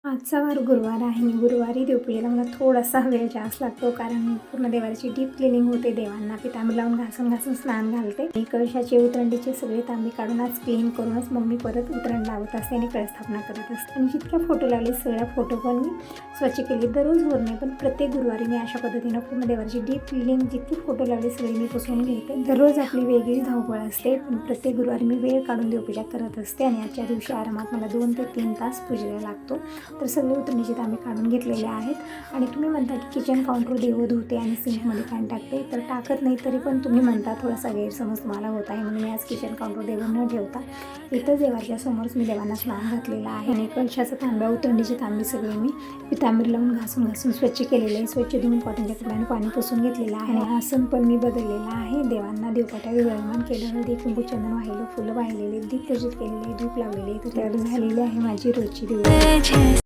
आजचा वार गुरुवार आहे आणि गुरुवारी देवपूजेला मला थोडासा वेळ जास्त लागतो, कारण पूर्ण देवाची डीप क्लिनिंग होते. देवांना पितांबर लावून घासून स्नान घालते. आणि कळशाचे उतरंडीचे सगळे तांबे काढूनच क्लीन करूनच मम्मी परत उतरण लावत असते आणि कळस्थापना करत असते. आणि जितक्या फोटो लावले सगळ्या फोटो पण मी स्वच्छ केले. दररोज होत नाही, पण प्रत्येक गुरुवारी मी अशा पद्धतीनं पूर्ण देवाची डीप क्लिनिंग जितके फोटो लावले सगळे मी पुसून घेते. दररोज आपली वेगळी धावपळ असते, पण प्रत्येक गुरुवारी मी वेळ काढून देवपूजा करत असते. आणि आजच्या दिवशी आरामात मला 2 ते 3 तास पूजेला लागतो. तर सगळे उतरणीचे तांबे काढून घेतलेले आहेत. आणि तुम्ही म्हणता की किचन काउंटर देव धुते आणि सिंकमध्ये पाणी टाकते, तर टाकत नाही, तरी पण तुम्ही म्हणता थोडासा गैरसमज तुम्हाला होत आहे, म्हणून मी आज किचन काउंटर देव न ठेवता इथं देवाच्या समोरच मी देवांना स्नान घातलेलं आहे. आणि कळशाचा तांब्या उतरणीचे तांबे सगळे मी पितांबर लावून घासून स्वच्छ केलेले आहे. स्वच्छ धुवून कॉटनच्या कपड्याने पाणी पुसून घेतलेलं आहे. आणि आसन पण मी बदललेलं आहे. देवांना देवपाट्या विराजमान केलं, हळदी कुंकू चंदन वाहिलं, फुलं वाहिलेले, दीप प्रज्वलित केलेले, धूप लावलेले. तर तयार झालेली आहे माझी रोजची देवपूजा.